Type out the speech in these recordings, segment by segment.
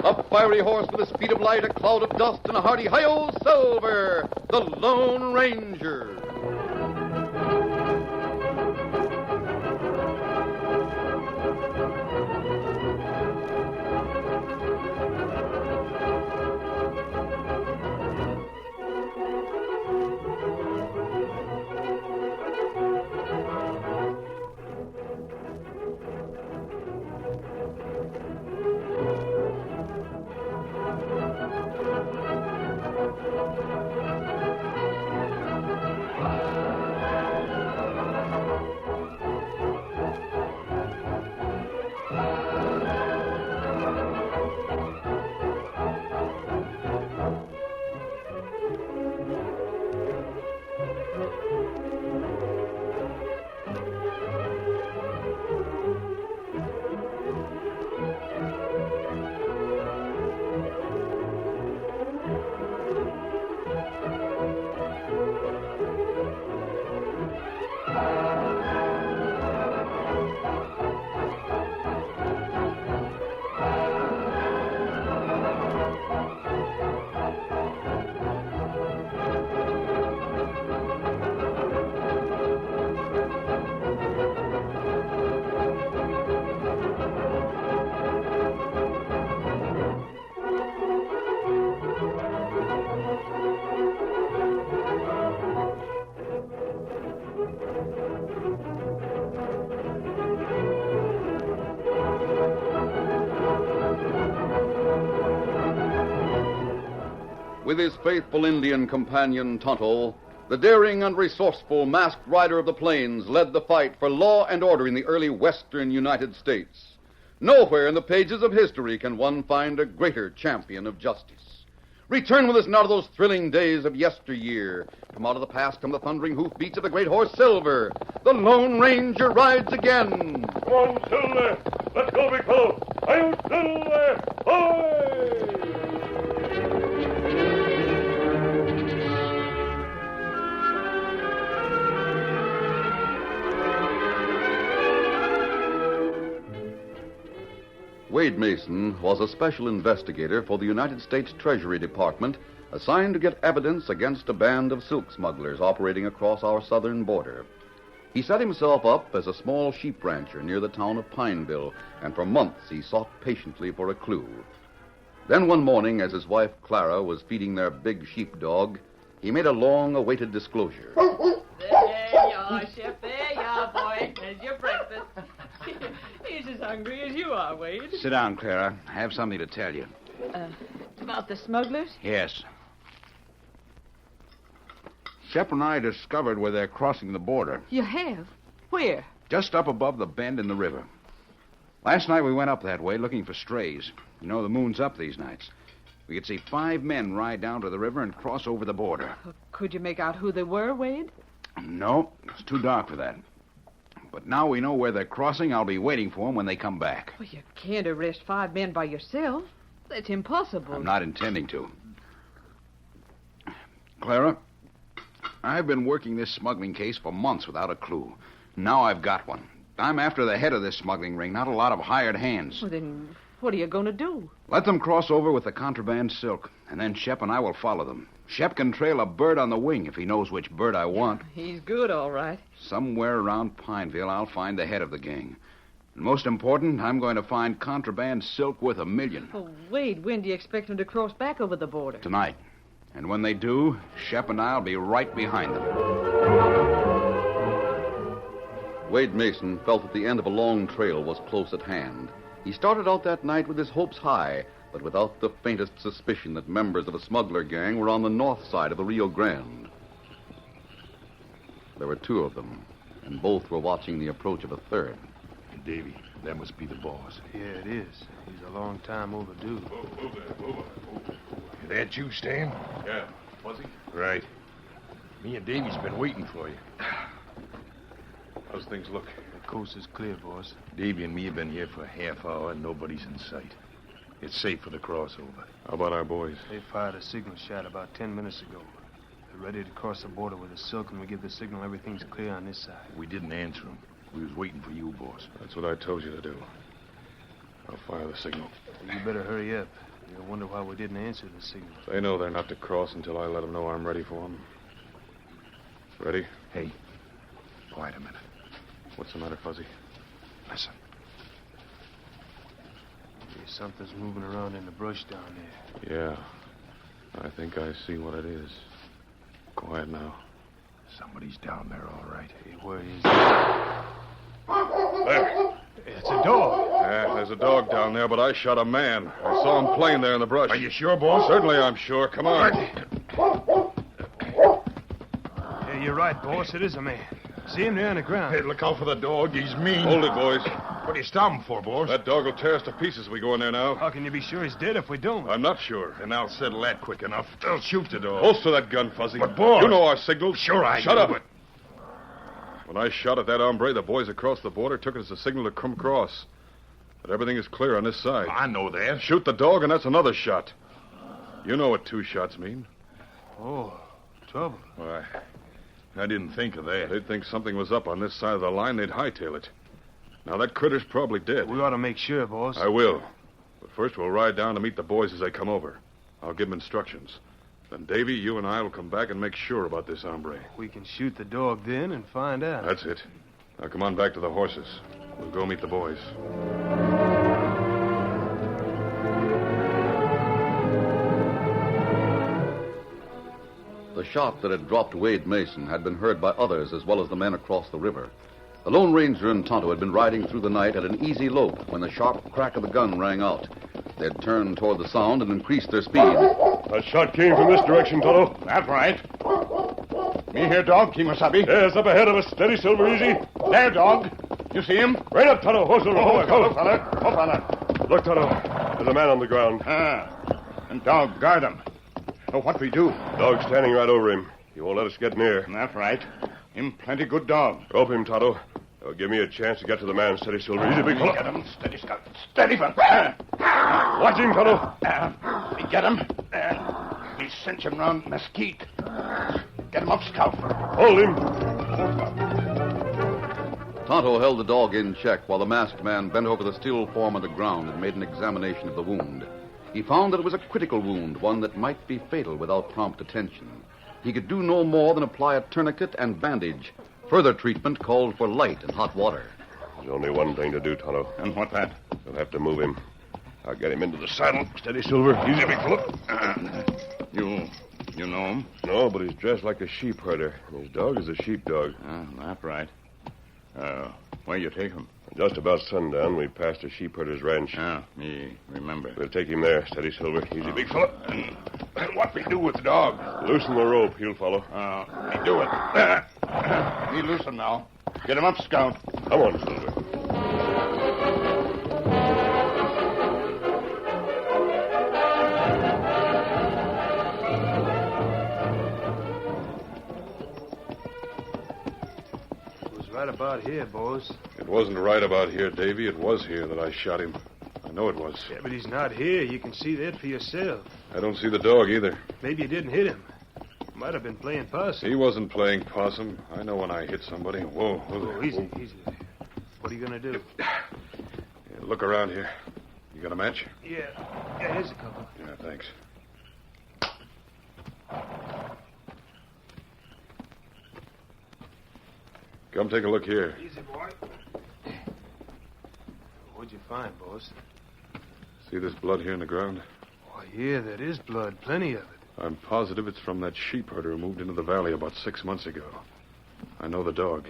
A fiery horse with the speed of light, a cloud of dust, and a hearty hi-yo Silver, the Lone Ranger. With his faithful Indian companion, Tonto, the daring and resourceful masked rider of the plains led the fight for law and order in the early western United States. Nowhere in the pages of history can one find a greater champion of justice. Return with us now to those thrilling days of yesteryear. From out of the past come the thundering hoofbeats of the great horse Silver. The Lone Ranger rides again. Come on, Silver. Let's go, big fellow. Hi-yo, Silver. Hoy! Wade Mason was a special investigator for the United States Treasury Department assigned to get evidence against a band of silk smugglers operating across our southern border. He set himself up as a small sheep rancher near the town of Pineville, and for months he sought patiently for a clue. Then one morning, as his wife Clara was feeding their big sheepdog, he made a long-awaited disclosure. There you are, Chef. There you are, boy. There's your breakfast. He's as hungry as you are, Wade. Sit down, Clara. I have something to tell you. About the smugglers? Yes. Shep and I discovered where they're crossing the border. You have? Where? Just up above the bend in the river. Last night we went up that way looking for strays. You know the moon's up these nights. We could see 5 men ride down to the river and cross over the border. Could you make out who they were, Wade? No, it's too dark for that. But now we know where they're crossing, I'll be waiting for them when they come back. Well, you can't arrest 5 men by yourself. That's impossible. I'm not intending to. Clara, I've been working this smuggling case for months without a clue. Now I've got one. I'm after the head of this smuggling ring, not a lot of hired hands. Well, then what are you going to do? Let them cross over with the contraband silk, and then Shep and I will follow them. Shep can trail a bird on the wing if he knows which bird I want. He's good, all right. Somewhere around Pineville, I'll find the head of the gang. And most important, I'm going to find contraband silk worth $1 million. Oh, Wade, when do you expect them to cross back over the border? Tonight. And when they do, Shep and I'll be right behind them. Wade Mason felt that the end of a long trail was close at hand. He started out that night with his hopes high, but without the faintest suspicion that members of a smuggler gang were on the north side of the Rio Grande. There were 2 of them, and both were watching the approach of a third. Davy, that must be the boss. Yeah, it is. He's a long time overdue. That you, Stan? Yeah. Was he? Right. Me and Davy's been waiting for you. How's things look? The coast is clear, boss. Davy and me have been here for a half hour and nobody's in sight. It's safe for the crossover. How about our boys? They fired a signal shot about 10 minutes ago. They're ready to cross the border with the silk, and we give the signal everything's clear on this side. We didn't answer them. We was waiting for you, boss. That's what I told you to do. I'll fire the signal. You better hurry up. I wonder why we didn't answer the signal. They know they're not to cross until I let them know I'm ready for them. Ready? Hey, quiet a minute. What's the matter, Fuzzy? Listen. Something's moving around in the brush down there. Yeah. I think I see what it is. Quiet now. Somebody's down there, all right. Hey, where is it? There. It's a dog. Yeah, there's a dog down there, but I shot a man. I saw him playing there in the brush. Are you sure, boss? Certainly I'm sure. Come on. Yeah, you're right, boss. It is a man. See him there on the ground. Hey, look out for the dog. He's mean. Hold it, boys. What are you stopping for, boss? That dog will tear us to pieces if we go in there now. How can you be sure he's dead if we don't? I'm not sure. And I'll settle that quick enough. I'll shoot the dog. Holster that gun, Fuzzy. But, boss. You know our signals. Sure I Shut do, up. but- When I shot at that hombre, the boys across the border took it as a signal to come across. But everything is clear on this side. I know that. Shoot the dog, and that's another shot. You know what 2 shots mean. Oh, trouble. Why, I didn't think of that. They'd think something was up on this side of the line, they'd hightail it. Now, that critter's probably dead. We ought to make sure, boss. I will. But first, we'll ride down to meet the boys as they come over. I'll give them instructions. Then, Davy, you and I will come back and make sure about this hombre. We can shoot the dog then and find out. That's it. Now, come on back to the horses. We'll go meet the boys. The shot that had dropped Wade Mason had been heard by others as well as the men across the river. The Lone Ranger and Tonto had been riding through the night at an easy lope when the sharp crack of the gun rang out. They had turned toward the sound and increased their speed. That shot came from this direction, Tonto. That's right. Me here, dog, Kimasabi. Yes, up ahead of us. Steady, Silver, easy. There, dog. You see him? Right up, Tonto. Horse, Silver. Oh, Go. fella. Oh, fella. Look, Tonto. There's a man on the ground. And dog, guard him. Oh, what we do? Dog standing right over him. He won't let us get near. That's right. Him plenty good dog. Rope him, Tonto. Give me a chance to get to the man. Steady, Silver. Easy, big fellow. Get him. Steady, Scout. Steady, fella. Watch him, Tonto. We get him. We cinch him round mesquite. Get him up, Scout. Hold him. Tonto held the dog in check while the masked man bent over the still form on the ground and made an examination of the wound. He found that it was a critical wound, one that might be fatal without prompt attention. He could do no more than apply a tourniquet and bandage. Further treatment called for light and hot water. There's only one thing to do, Tonto. And what that? We'll have to move him. I'll get him into the saddle. Steady, Silver. Easy, big fellow. You know him? No, but he's dressed like a sheep herder. And his dog is a sheepdog. That's right. Where you take him? Just about sundown, we passed a sheep herder's ranch. Me remember. We'll take him there. Steady, Silver. Easy, big fellow. And what we do with the dog? Loosen the rope. He'll follow. We do it. He loosen now. Get him up, Scout. Come on, Silver. It was right about here, boss. It wasn't right about here, Davy. It was here that I shot him. I know it was. Yeah, but he's not here. You can see that for yourself. I don't see the dog either. Maybe you didn't hit him. Might have been playing possum. He wasn't playing possum. I know when I hit somebody. Whoa. Oh, easy. What are you going to do? Yeah, look around here. You got a match? Yeah, here's a couple. Yeah, thanks. Come take a look here. Easy, boy. What'd you find, boss? See this blood here in the ground? Oh, yeah, that is blood. Plenty of it. I'm positive it's from that sheep herder who moved into the valley about 6 months ago. I know the dog.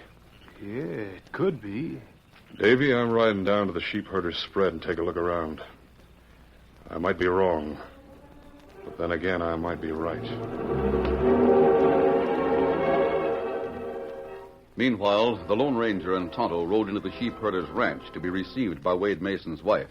Yeah, it could be. Davy, I'm riding down to the sheep herder's spread and take a look around. I might be wrong, but then again, I might be right. Meanwhile, the Lone Ranger and Tonto rode into the sheep herder's ranch to be received by Wade Mason's wife.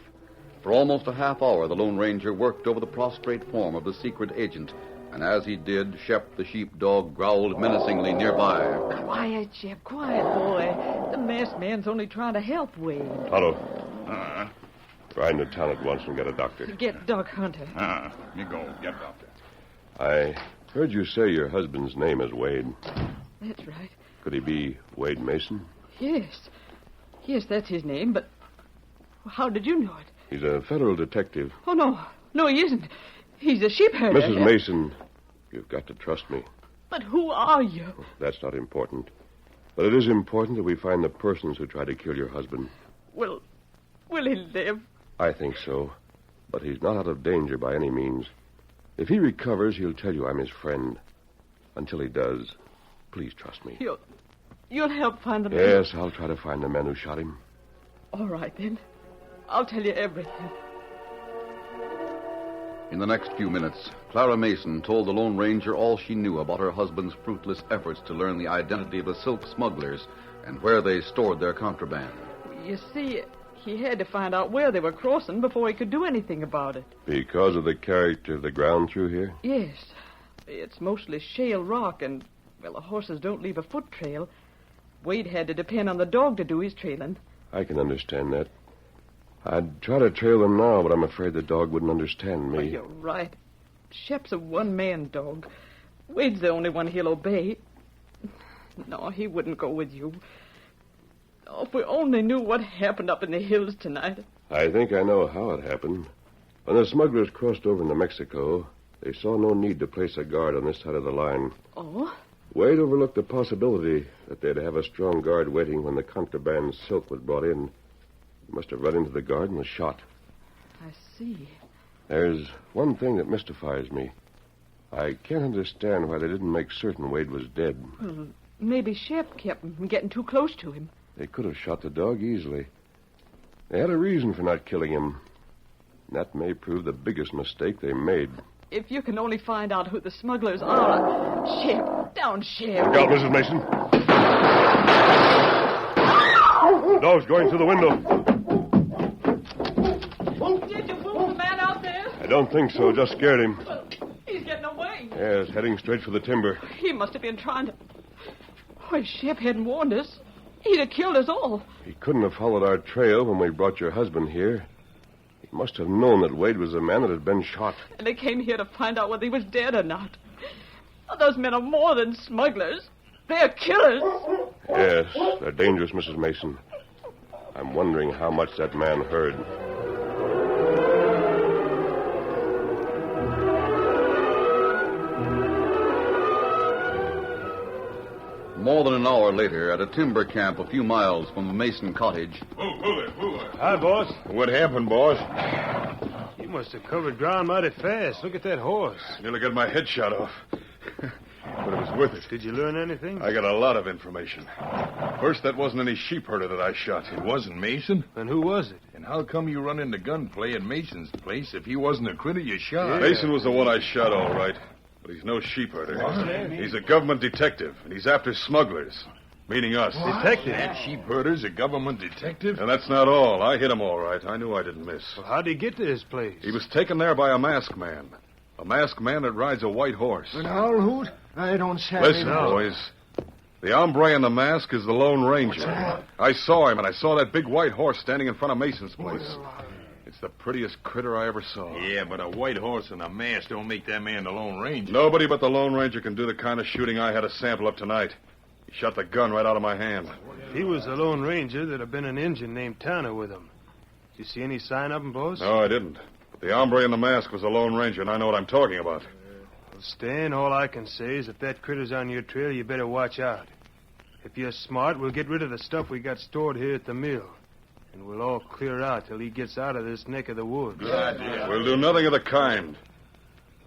For almost a half hour, the Lone Ranger worked over the prostrate form of the secret agent, and as he did, Shep the sheepdog growled menacingly nearby. Quiet, Shep. Quiet, boy. The masked man's only trying to help Wade. Tonto. Ride into town at once and get a doctor. Get Doc Hunter. You go. Get doctor. I heard you say your husband's name is Wade. That's right. Could he be Wade Mason? Yes. Yes, that's his name, but how did you know it? He's a federal detective. Oh, no. No, he isn't. He's a sheep herder. Mrs. Mason, you've got to trust me. But who are you? That's not important. But it is important that we find the persons who tried to kill your husband. Will he live? I think so. But he's not out of danger by any means. If he recovers, he'll tell you I'm his friend. Until he does, please trust me. You'll help find the man? Yes, I'll try to find the man who shot him. All right, then. I'll tell you everything. In the next few minutes, Clara Mason told the Lone Ranger all she knew about her husband's fruitless efforts to learn the identity of the silk smugglers and where they stored their contraband. You see, he had to find out where they were crossing before he could do anything about it. Because of the character of the ground through here? Yes. It's mostly shale rock, and, well, the horses don't leave a foot trail. Wade had to depend on the dog to do his trailing. I can understand that. I'd try to trail them now, but I'm afraid the dog wouldn't understand me. Oh, you're right. Shep's a one-man dog. Wade's the only one he'll obey. No, he wouldn't go with you. Oh, if we only knew what happened up in the hills tonight. I think I know how it happened. When the smugglers crossed over into Mexico, they saw no need to place a guard on this side of the line. Oh? Wade overlooked the possibility that they'd have a strong guard waiting when the contraband silk was brought in. He must have run into the guard and was shot. I see. There's one thing that mystifies me. I can't understand why they didn't make certain Wade was dead. Well, maybe Shep kept him from getting too close to him. They could have shot the dog easily. They had a reason for not killing him. That may prove the biggest mistake they made. If you can only find out who the smugglers are. Shep, down, Shep. Look out, Mrs. Mason. The dog's going through the window. Did you wound the man out there? I don't think so. Just scared him. Well, he's getting away. Yes, heading straight for the timber. He must have been trying to... Why, Shep hadn't warned us. He'd have killed us all. He couldn't have followed our trail when we brought your husband here. He must have known that Wade was the man that had been shot. And they came here to find out whether he was dead or not. Oh, those men are more than smugglers. They're killers. Yes, they're dangerous, Mrs. Mason. I'm wondering how much that man heard. More than an hour later, at a timber camp a few miles from the Mason cottage. Hi, boss. What happened, boss? You must have covered ground mighty fast. Look at that horse. Nearly got my head shot off. But it was worth it. Did you learn anything? I got a lot of information. First, that wasn't any sheep herder that I shot. It wasn't Mason? And who was it? And how come you run into gunplay at Mason's place if he wasn't a critter you shot? Mason was the one I shot, all right. But he's no sheep herder. He's a government detective, and he's after smugglers, meaning us. Detective? That sheep herder's a government detective? And that's not all. I hit him all right. I knew I didn't miss. Well, how'd he get to his place? He was taken there by a masked man. A masked man that rides a white horse. Now, Hoot, I don't say. Listen, boys. The hombre in the mask is the Lone Ranger. I saw him, and I saw that big white horse standing in front of Mason's place. It's the prettiest critter I ever saw. Yeah, but a white horse and a mask don't make that man the Lone Ranger. Nobody but the Lone Ranger can do the kind of shooting I had a sample of tonight. He shot the gun right out of my hand. If he was the Lone Ranger, there'd have been an Injun named Tanner with him. Did you see any sign of him, boss? No, I didn't. But the hombre in the mask was the Lone Ranger, and I know what I'm talking about. Well, Stan, all I can say is if that critter's on your trail, you better watch out. If you're smart, we'll get rid of the stuff we got stored here at the mill. And we'll all clear out till he gets out of this neck of the woods. We'll do nothing of the kind.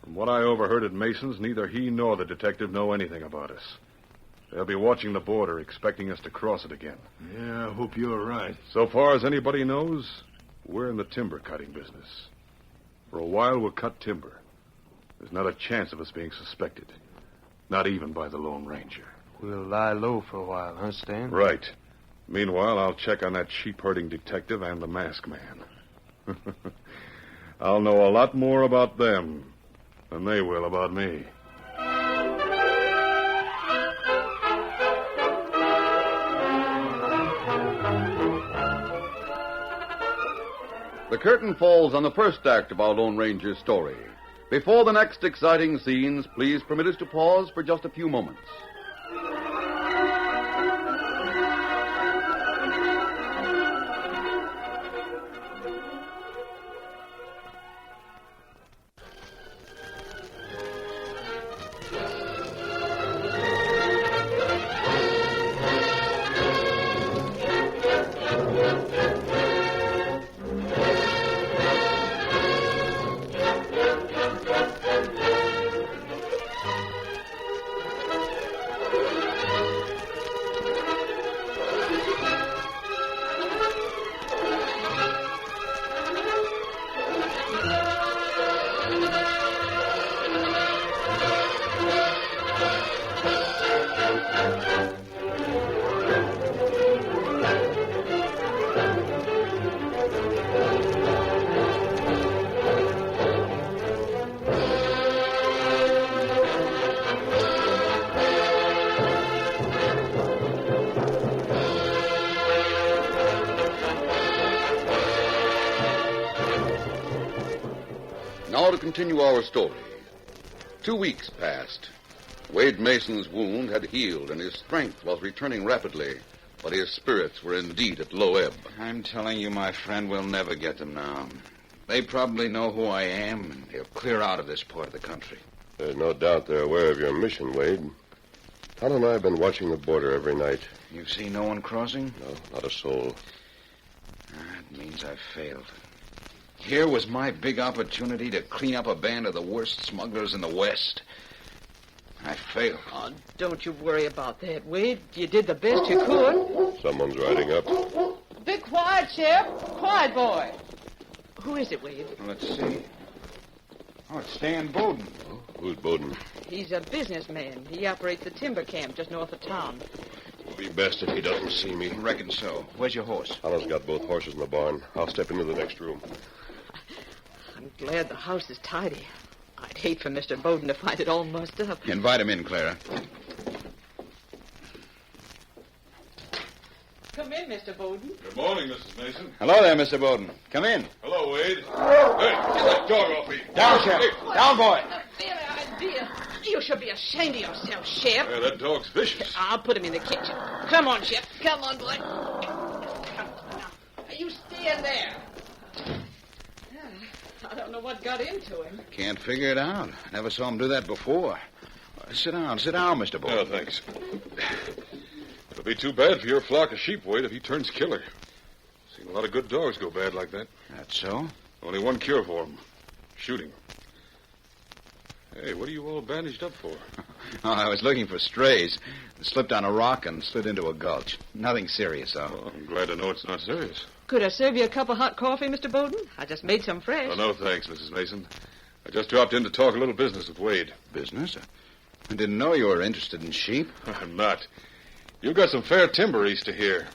From what I overheard at Mason's, neither he nor the detective know anything about us. They'll be watching the border, expecting us to cross it again. Yeah, I hope you're right. So far as anybody knows, we're in the timber cutting business. For a while, we'll cut timber. There's not a chance of us being suspected. Not even by the Lone Ranger. We'll lie low for a while, huh, Stan? Right. Meanwhile, I'll check on that sheep-herding detective and the masked man. I'll know a lot more about them than they will about me. The curtain falls on the first act of our Lone Ranger's story. Before the next exciting scenes, please permit us to pause for just a few moments. Now to continue our story. 2 weeks passed. Wade Mason's wound had healed, and his strength was returning rapidly, but his spirits were indeed at low ebb. I'm telling you, my friend, we'll never get them now. They probably know who I am, and they'll clear out of this part of the country. There's no doubt they're aware of your mission, Wade. Tonto and I have been watching the border every night. You've seen no one crossing? No, not a soul. That means I've failed. Here was my big opportunity to clean up a band of the worst smugglers in the West. I failed. Oh, don't you worry about that, Wade. You did the best you could. Someone's riding up. Be quiet, Sheriff. Quiet, boy. Who is it, Wade? Let's see. Oh, it's Stan Bowden. Oh, who's Bowden? He's a businessman. He operates the timber camp just north of town. It'll be best if he doesn't see me. Reckon so. Where's your horse? Tonto's got both horses in the barn. I'll step into the next room. I'm glad the house is tidy. I'd hate for Mr. Bowden to find it all mussed up. Invite him in, Clara. Come in, Mr. Bowden. Good morning, Mrs. Mason. Hello there, Mr. Bowden. Come in. Hello, Wade. Hey, get that dog off me. Down, Sheriff. Down, boy. The very idea. You should be ashamed of yourself, Sheriff. Yeah, that dog's vicious. I'll put him in the kitchen. Come on, Sheriff. Come on, boy. Come on now. You stand there. I don't know what got into him. Can't figure it out. Never saw him do that before. Sit down, Mr. Bowden. Oh, thanks. It'll be too bad for your flock of sheep, Wade, if he turns killer. Seen a lot of good dogs go bad like that. That's so? Only one cure for him. Shooting. Hey, what are you all bandaged up for? Oh, I was looking for strays. Slipped on a rock and slid into a gulch. Nothing serious, though. Oh, I'm glad to know it's not serious. Could I serve you a cup of hot coffee, Mr. Bowden? I just made some fresh. Oh, no, thanks, Mrs. Mason. I just dropped in to talk a little business with Wade. Business? I didn't know you were interested in sheep. I'm not. You've got some fair timber east of here.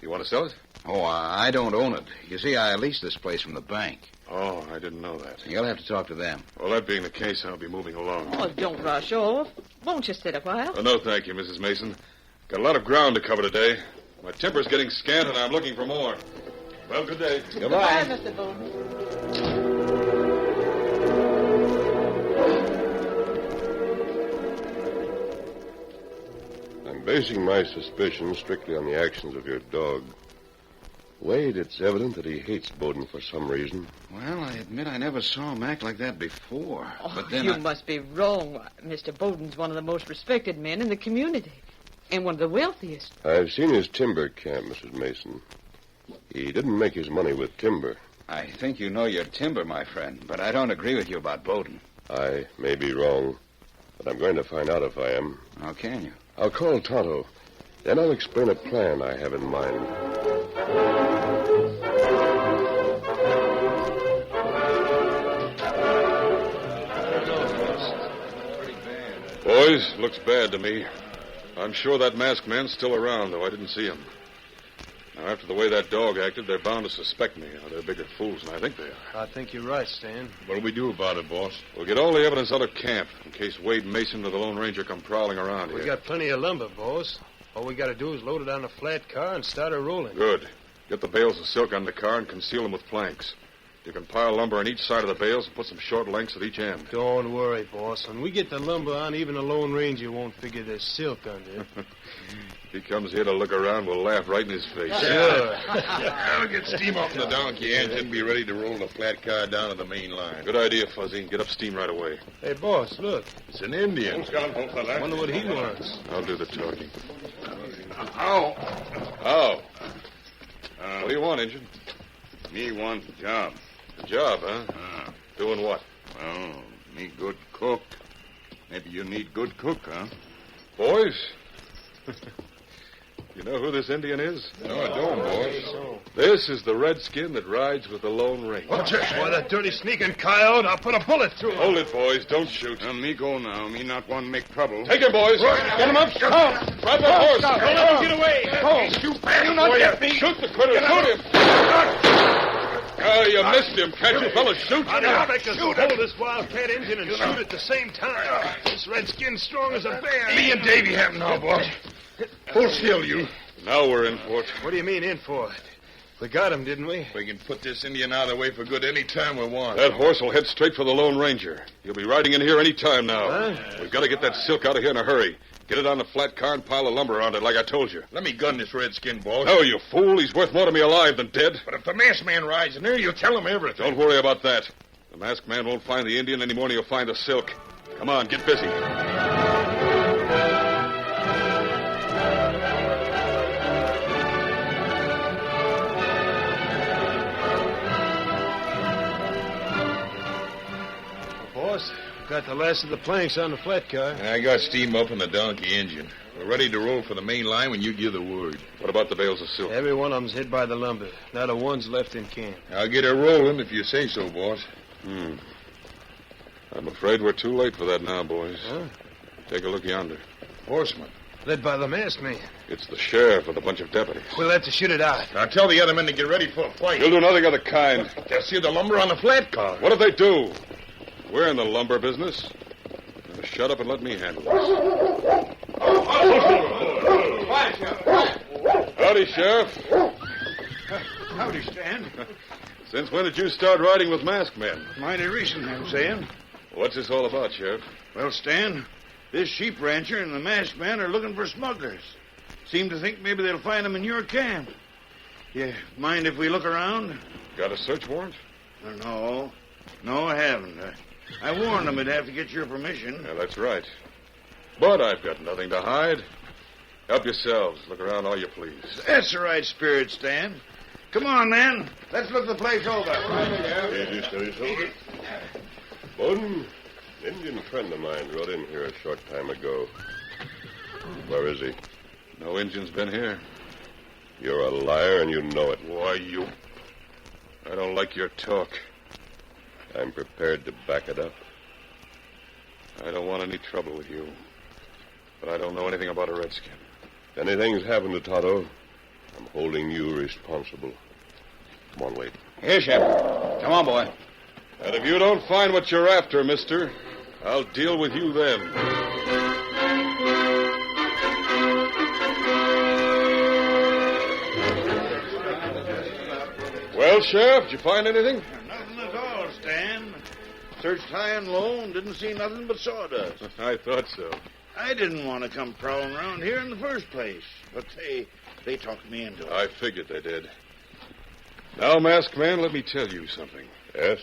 You want to sell it? Oh, I don't own it. You see, I leased this place from the bank. Oh, I didn't know that. You'll have to talk to them. Well, that being the case, I'll be moving along. Oh, don't rush off. Won't you sit a while? Oh, no, thank you, Mrs. Mason. Got a lot of ground to cover today. My timber's getting scant, and I'm looking for more. Well, good day. Goodbye, Mr. Bowden. I'm basing my suspicions strictly on the actions of your dog. Wade, it's evident that he hates Bowden for some reason. Well, I admit I never saw him act like that before. Oh, but then you must be wrong. Mr. Bowden's one of the most respected men in the community, and one of the wealthiest. I've seen his timber camp, Mrs. Mason. He didn't make his money with timber. I think you know your timber, my friend, but I don't agree with you about Bowden. I may be wrong, but I'm going to find out if I am. How can you? I'll call Tonto. Then I'll explain a plan I have in mind. Boys, looks bad to me. I'm sure that masked man's still around, though I didn't see him. Now, after the way that dog acted, they're bound to suspect me. They're bigger fools than I think they are. I think you're right, Stan. What'll we do about it, boss? We'll get all the evidence out of camp in case Wade Mason or the Lone Ranger come prowling around here. We got plenty of lumber, boss. All we got to do is load it on a flat car and start her rolling. Good. Get the bales of silk on the car and conceal them with planks. You can pile lumber on each side of the bales and put some short lengths at each end. Don't worry, boss. When we get the lumber on, even a Lone Ranger won't figure there's silk under it. If he comes here to look around, we'll laugh right in his face. Sure. I'll get steam off the donkey engine and be ready to roll the flat car down to the main line. Good idea, Fuzzy. Get up steam right away. Hey, boss, look. It's an Indian. Wonder what he wants. I'll do the talking. Oh, Oh. What do you want, Injun? me want job. A job, huh? Doing what? Well, me good cook. Maybe you need good cook, huh? Boys? You know who this Indian is? No, I don't, boss. This is the redskin that rides with the Lone Ranger. Watch it. Boy, that dirty sneaking coyote. I'll put a bullet through him. Hold it, boys. Don't shoot. Me go now. Me not want make trouble. Take him, boys. Get him up. Come. Grab that horse. Don't let him get away. You not get me. Shoot the critter. Shoot him. Oh, you missed him. Can't you fellas shoot? I'd expect us to hold this wildcat engine and shoot at the same time. This redskin's strong as a bear. Me and Davy have him now, boss. Full still, you. Now we're in for it. What do you mean in for it? We got him, didn't we? We can put this Indian out of the way for good any time we want. That horse will head straight for the Lone Ranger. He'll be riding in here any time now. Huh? We've got to get that silk out of here in a hurry. Get it on the flat car and pile the lumber around it, like I told you. Let me gun this redskin, boss. No, you fool. He's worth more to me alive than dead. But if the masked man rides in there, you'll tell him everything. Don't worry about that. The masked man won't find the Indian any more than he'll find the silk. Come on, get busy. Boss, got the last of the planks on the flat car. I got steam up in the donkey engine. We're ready to roll for the main line when you give the word. What about the bales of silk? Every one of them's hid by the lumber. Not a one's left in camp. I'll get her rolling if you say so, boss. I'm afraid we're too late for that now, boys. Huh? Take a look yonder. Horseman. Led by the masked man. It's the sheriff with a bunch of deputies. We'll have to shoot it out. Now tell the other men to get ready for a fight. You'll do nothing of the kind. They'll see the lumber on the flat car. What if they do? We're in the lumber business. Now shut up and let me handle this. Howdy, Sheriff. Howdy, Stan. Since when did you start riding with masked men? Mighty recent, I'm saying. What's this all about, Sheriff? Well, Stan, this sheep rancher and the masked man are looking for smugglers. Seem to think maybe they'll find them in your camp. You mind if we look around? Got a search warrant? No, I haven't. I warned them it'd have to get your permission. Yeah, that's right. But I've got nothing to hide. Help yourselves. Look around all you please. That's the right spirit, Stan. Come on, then. Let's look the place over. Steady, soldier. Bowden, an Indian friend of mine rode in here a short time ago. Where is he? No Indian's been here. You're a liar, and you know it. Why, you... I don't like your talk. I'm prepared to back it up. I don't want any trouble with you. But I don't know anything about a redskin. If anything's happened to Tonto, I'm holding you responsible. Come on, Wade. Here, Shep. Come on, boy. And if you don't find what you're after, mister, I'll deal with you then. Well, Sheriff, did you find anything? Nothing at all, Stan. Searched high and low and didn't see nothing but sawdust. I thought so. I didn't want to come prowling around here in the first place, but they talked me into it. I figured they did. Now, masked man, let me tell you something. Yes?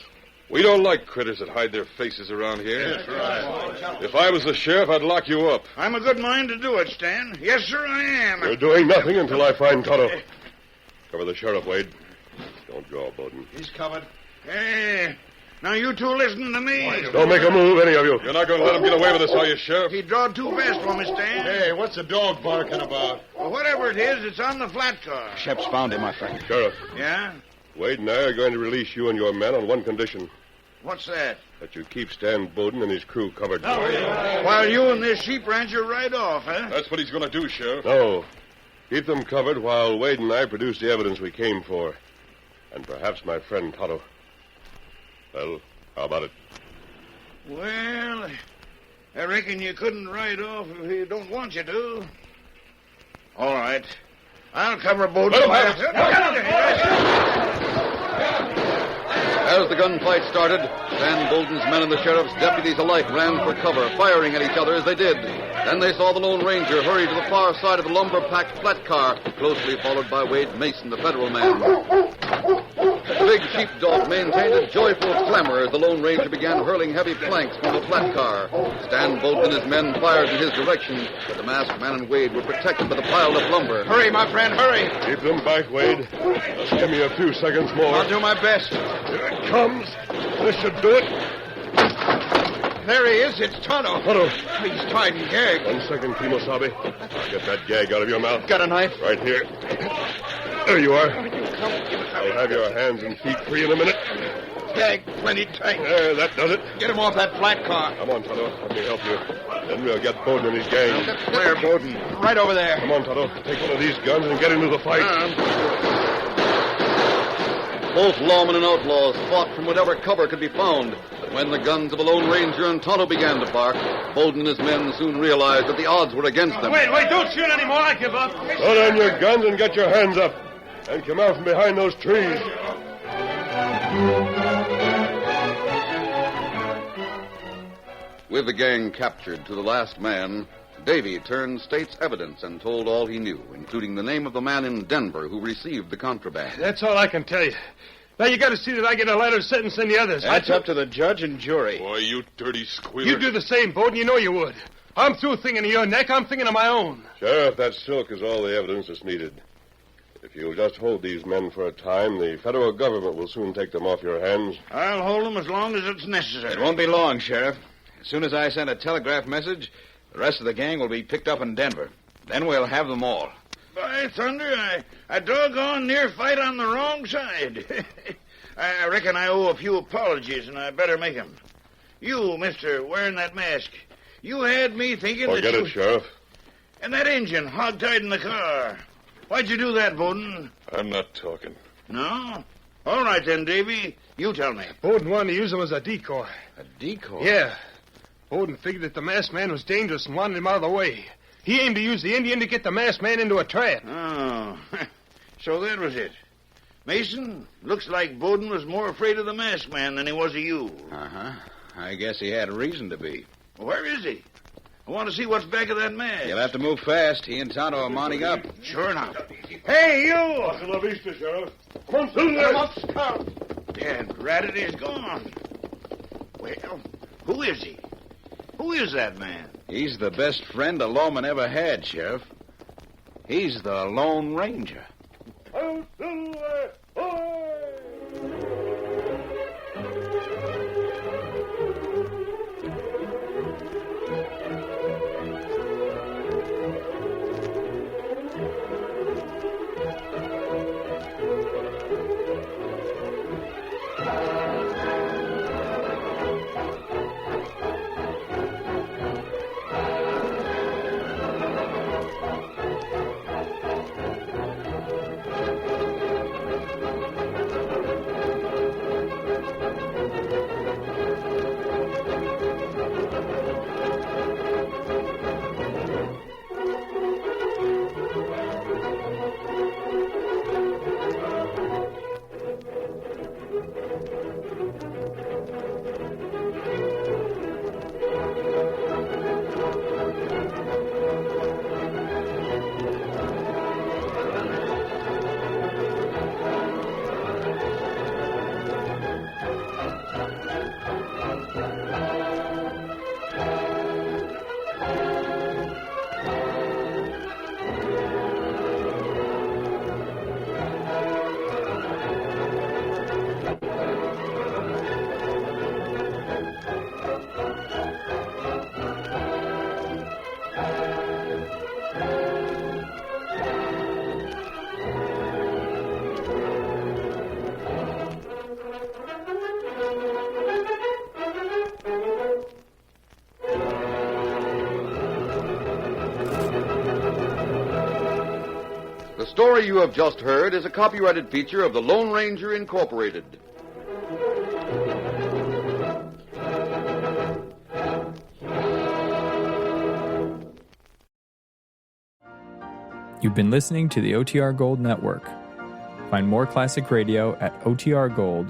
We don't like critters that hide their faces around here. Yes, right. If I was the sheriff, I'd lock you up. I'm a good mind to do it, Stan. Yes, sir, I am. You're doing nothing until I find Tonto. Cover the sheriff, Wade. Don't draw, Bowden. He's covered. Hey, now you two listen to me. Don't make a move, any of you. You're not going to let him get away with this, are you, Sheriff? He drawed too fast for me, Stan. Hey, what's the dog barking about? Well, whatever it is, it's on the flat car. Shep's found him, my friend. Sheriff, Yeah? Wade and I are going to release you and your men on one condition. What's that? That you keep Stan Bowden and his crew covered. While you and this sheep rancher ride off, huh? That's what he's going to do, Sheriff. No. Keep them covered while Wade and I produce the evidence we came for. And perhaps my friend Tonto. Well, how about it? Well, I reckon you couldn't ride off if he don't want you to. All right. I'll cover both of them. As the gunfight started, Stan Bowden's men and the sheriff's deputies alike ran for cover, firing at each other as they did. Then they saw the Lone Ranger hurry to the far side of the lumber-packed flat car, closely followed by Wade Mason, the federal man. The big sheepdog maintained a joyful clamor as the Lone Ranger began hurling heavy planks from the flat car. Stan Bowden and his men fired in his direction, but the masked man and Wade were protected by the piled-up lumber. Hurry, my friend, hurry. Keep them back, Wade. Just give me a few seconds more. I'll do my best. Here it comes. This should do it. There he is. It's Tonto. Tonto. He's tied and gagged. 1 second, Kimosabe. Get that gag out of your mouth. Got a knife? Right here. There you are. I'll have your hands and feet free in a minute. Gag plenty tight. There, that does it. Get him off that flat car. Come on, Tonto. Let me help you. Then we'll get Bowden and his gang. Where, Bowden? Right over there. Come on, Tonto. Take one of these guns and get into the fight. Both lawmen and outlaws fought from whatever cover could be found. But when the guns of the Lone Ranger and Tonto began to bark, Bowden and his men soon realized that the odds were against them. Wait, don't shoot anymore. I give up. Put on your guns and get your hands up. And come out from behind those trees. With the gang captured to the last man, Davy turned state's evidence and told all he knew, including the name of the man in Denver who received the contraband. That's all I can tell you. Now you got to see that I get a lighter sentence than the others. That's up to the judge and jury. Why, you dirty squealer. You do the same, Bowden. You know you would. I'm through thinking of your neck. I'm thinking of my own. Sheriff, that silk is all the evidence that's needed. If you'll just hold these men for a time, the federal government will soon take them off your hands. I'll hold them as long as it's necessary. It won't be long, Sheriff. As soon as I send a telegraph message, the rest of the gang will be picked up in Denver. Then we'll have them all. By thunder, I doggone near fight on the wrong side. I reckon I owe a few apologies, and I better make 'em. You, mister, wearing that mask, you had me thinking Forget it, Sheriff. And that engine hogtied in the car. Why'd you do that, Bowden? I'm not talking. No? All right, then, Davy. You tell me. Bowden wanted to use him as a decoy. A decoy? Yeah. Bowden figured that the masked man was dangerous and wanted him out of the way. He aimed to use the Indian to get the masked man into a trap. Oh, so that was it. Mason, looks like Bowden was more afraid of the masked man than he was of you. Uh-huh. I guess he had reason to be. Where is he? I want to see what's back of that mask. You'll have to move fast. He and Tonto are mounting up. Sure enough. Hey, you! Hasta la vista, Sheriff. Come on, Come up, Scout. Dad, Ratted is gone. Well, who is he? Who is that man? He's the best friend a lawman ever had, Sheriff. He's the Lone Ranger. Out, Silver! Ahoy! The story you have just heard is a copyrighted feature of the Lone Ranger Incorporated. You've been listening to the OTR Gold Network. Find more classic radio at otrgold.com.